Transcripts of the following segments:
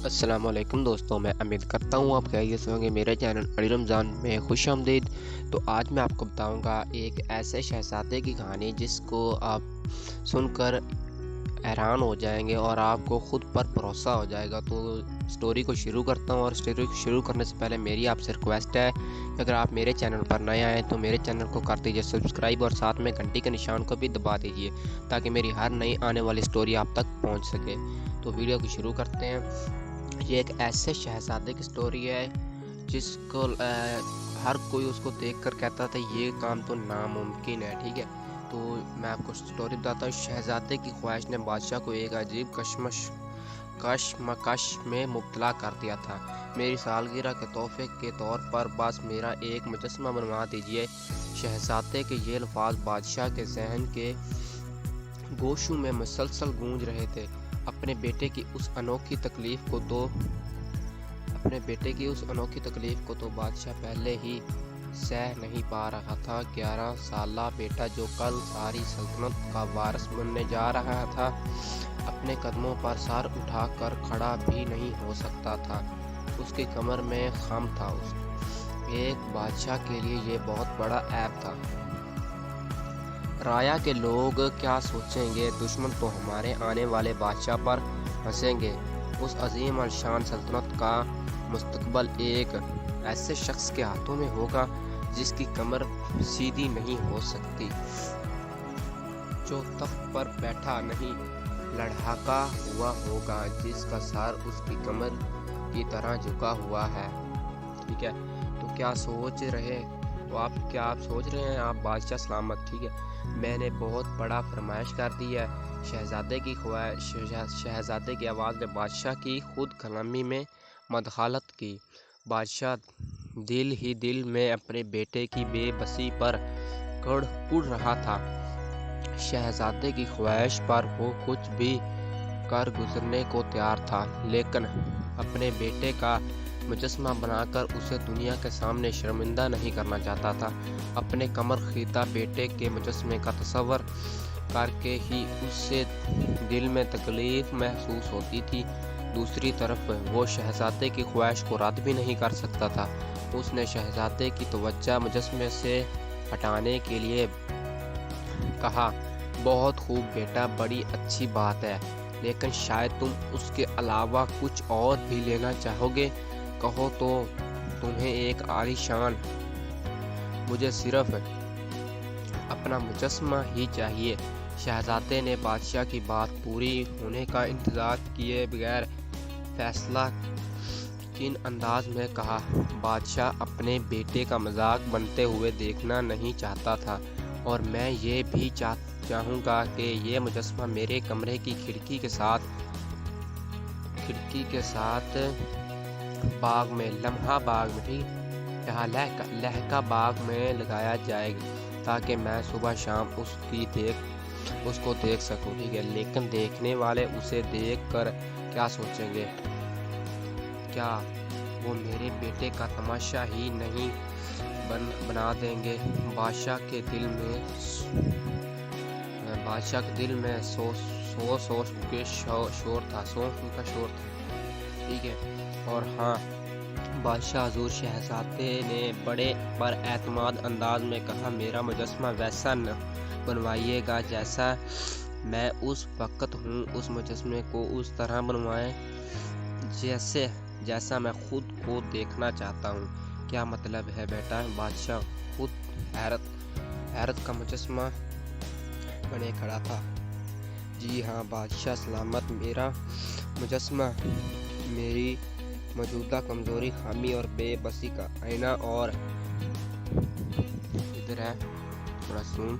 السلام علیکم دوستوں، میں امید کرتا ہوں آپ خیریت سے ہوں گے۔ میرے چینل علی رمضان میں خوش آمدید۔ تو آج میں آپ کو بتاؤں گا ایک ایسے شہزادے کی کہانی جس کو آپ سن کر حیران ہو جائیں گے اور آپ کو خود پر بھروسہ ہو جائے گا۔ تو سٹوری کو شروع کرتا ہوں، اور سٹوری کو شروع کرنے سے پہلے میری آپ سے ریکویسٹ ہے کہ اگر آپ میرے چینل پر نئے آئیں تو میرے چینل کو کر دیجیے سبسکرائب، اور ساتھ میں گھنٹی کے نشان کو بھی دبا دیجیے تاکہ میری ہر نئی آنے والی سٹوری آپ تک پہنچ سکے۔ تو ویڈیو کو شروع کرتے ہیں۔ یہ ایک ایسے شہزادے کی سٹوری ہے جس کو ہر کوئی اس کو دیکھ کر کہتا تھا یہ کام تو ناممکن ہے، ٹھیک ہے۔ تو میں آپ کو سٹوری بتاتا ہوں۔ شہزادے کی خواہش نے بادشاہ کو ایک عجیب کشمکش میں مبتلا کر دیا تھا۔ میری سالگرہ کے تحفے کے طور پر بس میرا ایک مجسمہ بنوا دیجیے۔ شہزادے کے یہ الفاظ بادشاہ کے ذہن کے گوشوں میں مسلسل گونج رہے تھے۔ اپنے بیٹے کی اس انوکھی تکلیف کو تو بادشاہ پہلے ہی سہ نہیں پا رہا تھا۔ 11 سالہ بیٹا جو کل ساری سلطنت کا وارث بننے جا رہا تھا، اپنے قدموں پر سر اٹھا کر کھڑا بھی نہیں ہو سکتا تھا۔ اس کی کمر میں خم تھا۔ ایک بادشاہ کے لیے یہ بہت بڑا عیب تھا۔ رایا کے لوگ کیا سوچیں گے؟ دشمن تو ہمارے آنے والے بادشاہ پر ہنسیں گے۔ اس عظیم الشان سلطنت کا مستقبل ایک ایسے شخص کے ہاتھوں میں ہوگا جس کی کمر سیدھی نہیں ہو سکتی، جو تخت پر بیٹھا نہیں لڑھکا ہوا ہوگا، جس کا سر اس کی کمر کی طرح جھکا ہوا ہے، ٹھیک ہے۔ تو کیا سوچ رہے ہیں آپ بادشاہ سلامت، ٹھیک ہے۔ میں نے بہت بڑا فرمائش کر دی ہے۔ شہزادے کی آواز نے بادشاہ کی خود کلامی میں مداخلت کی۔ بادشاہ دل ہی دل میں اپنے بیٹے کی بے بسی پر کڑ رہا تھا۔ شہزادے کی خواہش پر وہ کچھ بھی کر گزرنے کو تیار تھا، لیکن اپنے بیٹے کا مجسمہ بنا کر اسے دنیا کے سامنے شرمندہ نہیں کرنا چاہتا تھا۔ اپنے کمر خیتہ بیٹے کے مجسمے کا تصور کر کے ہی اسے دل میں تکلیف محسوس ہوتی تھی۔ دوسری طرف وہ شہزادے کی خواہش کو رد بھی نہیں کر سکتا تھا۔ اس نے شہزادے کی توجہ مجسمے سے ہٹانے کے لیے کہا، بہت خوب بیٹا، بڑی اچھی بات ہے، لیکن شاید تم اس کے علاوہ کچھ اور بھی لینا چاہو گے۔ کہو تو تمہیں ایک عالی شان۔ مجھے صرف اپنا مجسمہ ہی چاہیے۔ شہزادے نے بادشاہ کی بات پوری ہونے کا انتظار کیے بغیر فیصلہ کن انداز میں کہا۔ بادشاہ اپنے بیٹے کا مذاق بنتے ہوئے دیکھنا نہیں چاہتا تھا، اور میں یہ بھی چاہوں گا کہ یہ مجسمہ میرے کمرے کی کھڑکی کے ساتھ باغ میں لہکا باغ میں لگایا جائے تاکہ میں صبح شام اس کو دیکھ سکوں، ٹھیک ہے۔ لیکن دیکھنے والے اسے دیکھ کر کیا سوچیں گے؟ کیا وہ میرے بیٹے کا تماشا ہی نہیں بنا دیں گے؟ بادشاہ کے دل میں سوچ کا شور تھا، ٹھیک ہے۔ اور ہاں، بادشاہ حضور، شہزادے نے بڑے پر اعتماد انداز میں کہا، میرا مجسمہ ویسا نہ بنوائیے گا جیسا میں اس وقت ہوں۔ اس مجسمے کو اس طرح بنوائیں جیسا میں خود کو دیکھنا چاہتا ہوں۔ کیا مطلب ہے بیٹا؟ بادشاہ خود حیرت کا مجسمہ بنے کھڑا تھا۔ جی ہاں بادشاہ سلامت، میرا مجسمہ میری موجودہ کمزوری، خامی اور بے بسی کا آئینہ اور ادھر ہے تھوڑا سون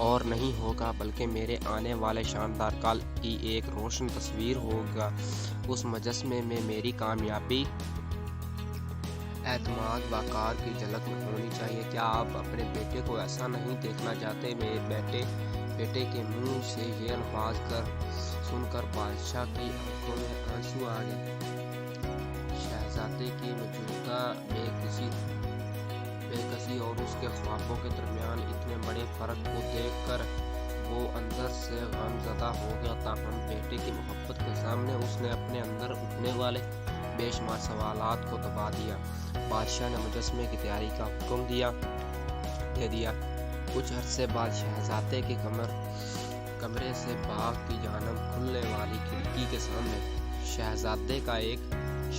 اور نہیں ہوگا، بلکہ میرے آنے والے شاندار کل کی ایک روشن تصویر ہوگا۔ اس مجسمے میں میری کامیابی، اعتماد، وقار کی جھلک ہونی چاہیے۔ کیا آپ اپنے بیٹے کو ایسا نہیں دیکھنا چاہتے؟ میرے بیٹے کے منہ سے یہ الفاظ سن کر بادشاہ کی آنکھوں میں آنسو آ گئے۔ شہزادے کی موجودہ بے کسی اور اس کے خوابوں کے درمیان اتنے بڑے فرق کو دیکھ کر وہ اندر سے غم زدہ ہو گیا، تاہم بیٹے کی محبت کے سامنے اس نے اپنے اندر اٹھنے والے بے شمار سوالات کو دبا دیا۔ بادشاہ نے مجسمے کی تیاری کا حکم دے دیا۔ کچھ عرصے بعد شہزادے کے کمرے سے باغ کی جانب کھلنے والی کھڑکی کے سامنے شہزادے کا ایک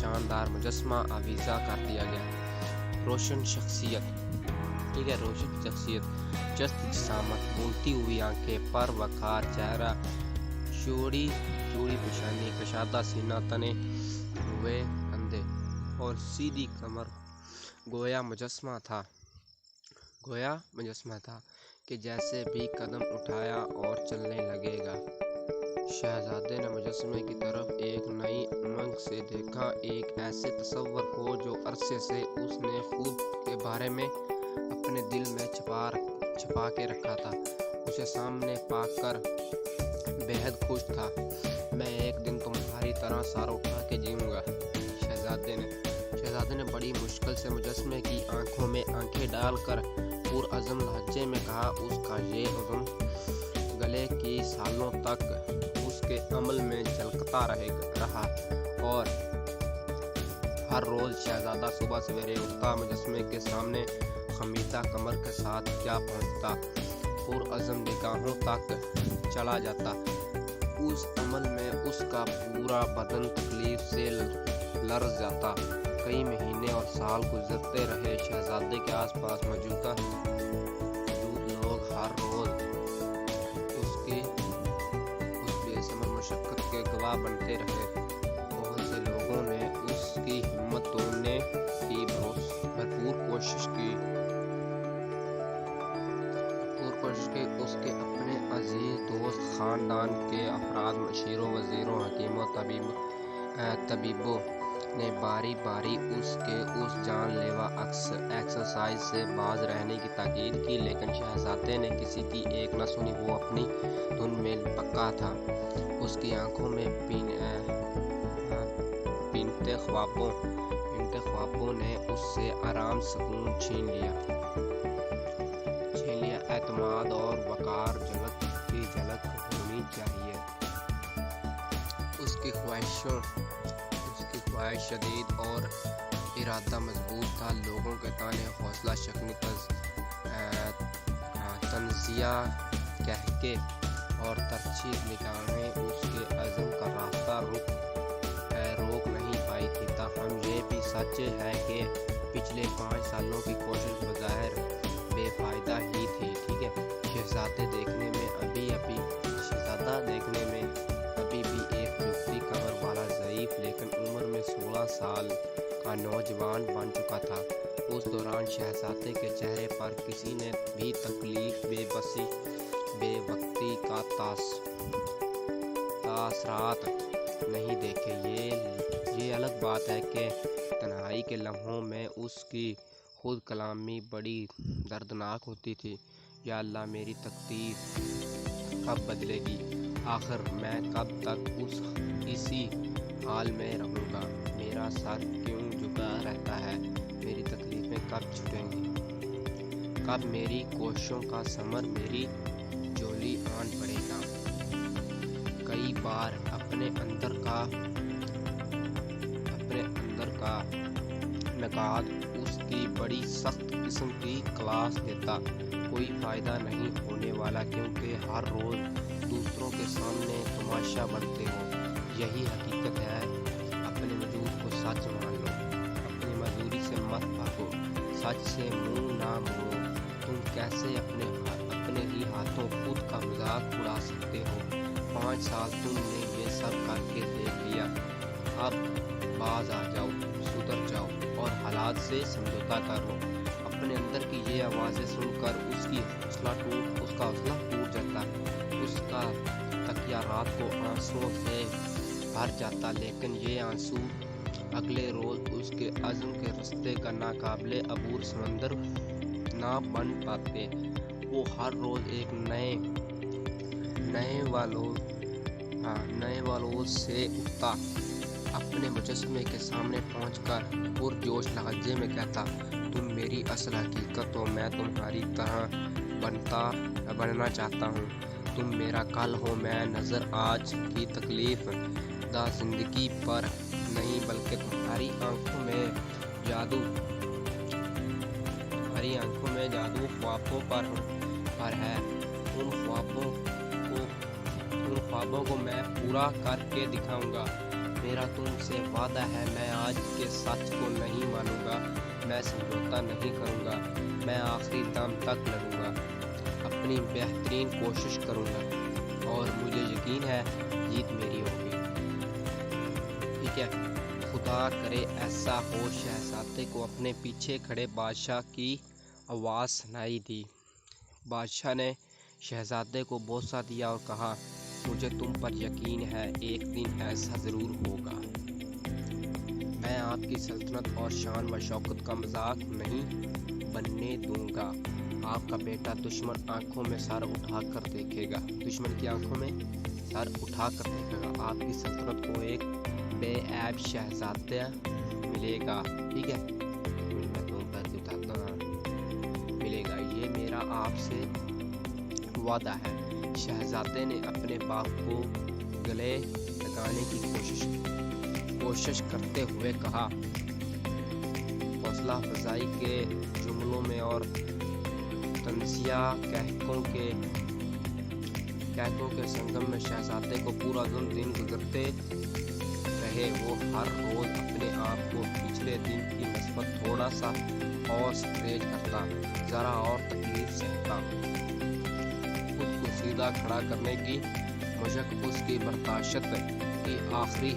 شاندار مجسمہ آویزاں کر دیا گیا۔ روشن شخصیت، چست جسامت، بولتی ہوئی آنکھیں، پر وقار چہرہ، چوڑی پیشانی، کشادہ سینہ، تنے ہوئے کندھے اور سیدھی کمر، گویا مجسمہ تھا کہ جیسے بھی قدم اٹھایا اور چلنے لگے گا۔ شہزادے نے مجسمے کی طرف ایک نئی امنگ سے دیکھا، ایک ایسے تصور کو جو عرصے سے اس نے خود کے بارے میں اپنے دل میں چھپا کے رکھا تھا، اسے سامنے پا کر بے حد خوش تھا۔ میں ایک دن تمہاری طرح سر اٹھا کے جیوں گا، شہزادے نے بڑی مشکل سے مجسمے کی آنکھوں میں آنکھیں ڈال کر پرعزم لہجے میں کہا۔ اس کا یہ عزم گلے کی سالوں تک اس کے عمل میں جھلکتا رہا، اور ہر روز شہزادہ صبح سویرے اٹھتا، مجسمے کے سامنے خمیدہ کمر کے ساتھ جا پہنچتا، پرعزم نگاہوں تک چلا جاتا۔ اس عمل میں اس کا پورا بدن تکلیف سے لرز جاتا۔ کئی مہینے اور سال گزرتے رہے۔ شہزادے کے آس پاس موجود لوگ ہر روز اس بے ثمر مشقت کے گواہ بنتے رہے۔ بہت سے لوگوں نے اس کی ہمت توڑنے کی بھرپور کوشش کی۔ اس کے اپنے عزیز دوست، خاندان کے افراد، مشیروں، وزیروں، حکیموں، طبیبوں نے باری باری اس جان لیوا ایکسرسائز سے باز رہنے کی تاکید کی، لیکن شہزادے نے کسی کی ایک نہ سنی۔ وہ اپنی دھن میں پکا تھا۔ اس کی آنکھوں میں بینتے خوابوں نے اس سے آرام سکون چھین لیا۔ اعتماد اور وقار کی جھلک ہونی چاہیے۔ اس کی خواہش شدید اور ارادہ مضبوط تھا۔ لوگوں کے طعنے، حوصلہ شکنی، تنزیہ، کہکے اور ترچھی نگاہیں اس کے عزم کا راستہ روک نہیں پائی تھی۔ تاہم یہ بھی سچ ہے کہ پچھلے 5 سالوں کی کوشش بظاہر بے فائدہ ہی تھی۔ شہزادہ دیکھنے میں ابھی بھی ایک جھکتی کمر والا ضعیف لیکن عمر میں 16 سال کا نوجوان بن چکا تھا۔ اس دوران شہزادے کے چہرے پر کسی نے بھی تکلیف، بے بسی، بے وقتی کا تاثرات نہیں دیکھے۔ یہ الگ بات ہے کہ تنہائی کے لمحوں میں اس کی خود کلامی بڑی دردناک ہوتی تھی۔ یا اللہ، میری تقدیر کب بدلے گی؟ آخر میں کب تک اسی حال میں رہوں گا؟ میرا سر کیوں جھکا رہتا ہے؟ میری تکلیفیں کب چھٹیں گی؟ کب میری کوششوں کا ثمر میری جھولی آن پڑے گا؟ کئی بار اپنے اندر کا نقاد اس کی بڑی سخت قسم کی کلاس دیتا، کوئی فائدہ نہیں ہونے والا، کیونکہ ہر روز دوسروں کے سامنے تماشا بنتے ہو۔ یہی حقیقت ہے۔ اپنے وجود کو سچ مان لو، اپنی مزدوری سے مت بھاگو، سچ سے منہ نہ موڑو۔ تم کیسے اپنے ہی ہاتھوں خود کا مذاق اڑا سکتے ہو؟ 5 سال تم نے یہ سب کر کے دیکھ لیا، اب باز آ جاؤ، سدھر جاؤ اور حالات سے سمجھوتا کرو۔ اپنے اندر کی یہ آوازیں سن کر اس کا حوصلہ ٹوٹ جاتا، اس کا تکیہ رات کو آنسوؤں سے بھر جاتا، لیکن یہ آنسو اگلے روز اس کے عزم کے رستے کا ناقابل عبور سمندر نہ بن پاتے۔ وہ ہر روز ایک نئے والوز سے اٹھتا، اپنے مجسمے کے سامنے پہنچ کر پرجوش لہجے میں کہتا، تم میری اصل حقیقت ہو، میں تمہاری طرح بننا چاہتا ہوں۔ تم میرا کل ہو، میں نظر آج کی تکلیف دہ زندگی پر نہیں بلکہ تمہاری آنکھوں میں جادو خوابوں پر ہے۔ ان خوابوں کو میں پورا کر کے دکھاؤں گا۔ میرا تم سے وعدہ ہے، میں آج کے سچ کو نہیں مانوں گا، میں سمجھوتا نہیں کروں گا، میں آخری دم تک لڑوں گا، اپنی بہترین کوشش کروں گا اور مجھے یقین ہے جیت میری ہوگی۔ ٹھیک ہے، خدا کرے ایسا ہو۔ شہزادے کو اپنے پیچھے کھڑے بادشاہ کی آواز سنائی دی۔ بادشاہ نے شہزادے کو بوسہ دیا اور کہا، مجھے تم پر یقین ہے، ایک دن ایسا ضرور ہوگا۔ میں آپ کی سلطنت اور شان و شوکت کا مذاق نہیں بننے دوں گا۔ آپ کا بیٹا دشمن آنکھوں میں سر اٹھا کر دیکھے گا، دشمن کی آنکھوں میں سر اٹھا کر دیکھے گا۔ آپ کی سلطنت کو ایک بے عیب شہزادہ ملے گا۔ ٹھیک ہے، ملے گا، یہ میرا آپ سے وعدہ ہے۔ شہزادے نے اپنے باپ کو گلے لگانے کی کوشش کرتے ہوئے کہا۔ حوصلہ افزائی کے جملوں میں اور تنزیہ کہکوں کے سنگم میں شہزادے کو پورا دن گزرتے رہے۔ وہ ہر روز اپنے آپ کو پچھلے دن کی نسبت تھوڑا سا اور تیز کرتا، ذرا اور تکلیف سہتا۔ خود کو سیدھا کھڑا کرنے کی مشق اس کی برداشت کی آخری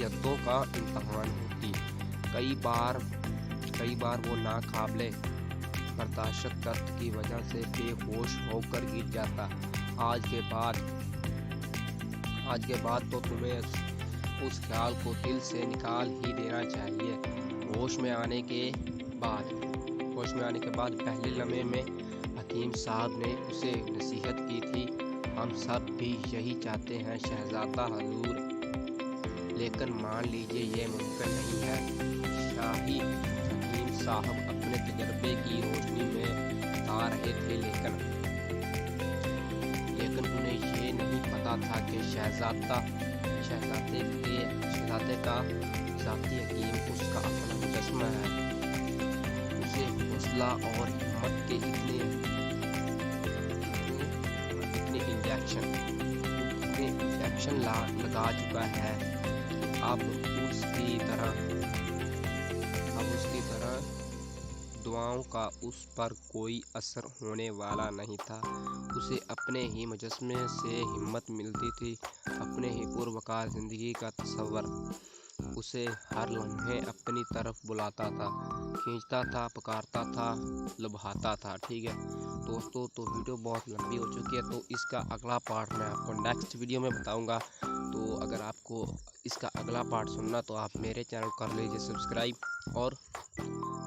حدوں کا امتحان ہوتی۔ کئی بار وہ ناقابل برداشت درد کی وجہ سے بے ہوش ہو کر گر جاتا۔ آج کے بعد تو تمہیں اس خیال کو دل سے نکال ہی دینا چاہیے۔ ہوش میں آنے کے بعد پہلے لمحے میں حکیم صاحب نے اسے نصیحت کی تھی، ہم سب بھی یہی چاہتے ہیں شہزادہ حضور، لیکن مان لیجیے یہ ممکن نہیں ہے۔ شاہی حکیم صاحب اپنے تجربے کی روشنی میں بتا رہے تھے، لیکن انہیں یہ نہیں پتا تھا کہ شہزادے کا ذاتی حکیم اس کا اپنا مجسمہ ہے۔ اسے حوصلہ اور ہمت کے اتنے انجیکشن لگا چکا ہے کہ اب اس کی طرح دعاؤں کا اس پر کوئی اثر ہونے والا نہیں تھا۔ اسے اپنے ہی مجسمے سے ہمت ملتی تھی، اپنے ہی پروقار زندگی کا تصور اسے ہر لمحے اپنی طرف بلاتا تھا، کھینچتا تھا، پکارتا تھا، لبھاتا تھا۔ ٹھیک ہے دوستو، تو ویڈیو بہت لمبی ہو چکی ہے، تو اس کا اگلا پارٹ میں آپ کو نیکسٹ ویڈیو میں بتاؤں گا۔ تو اگر آپ کو اس کا اگلا پارٹ سننا تو آپ میرے چینل کو کر لیجیے سبسکرائب اور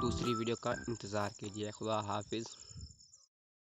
دوسری ویڈیو کا انتظار کیجیے۔ خدا حافظ۔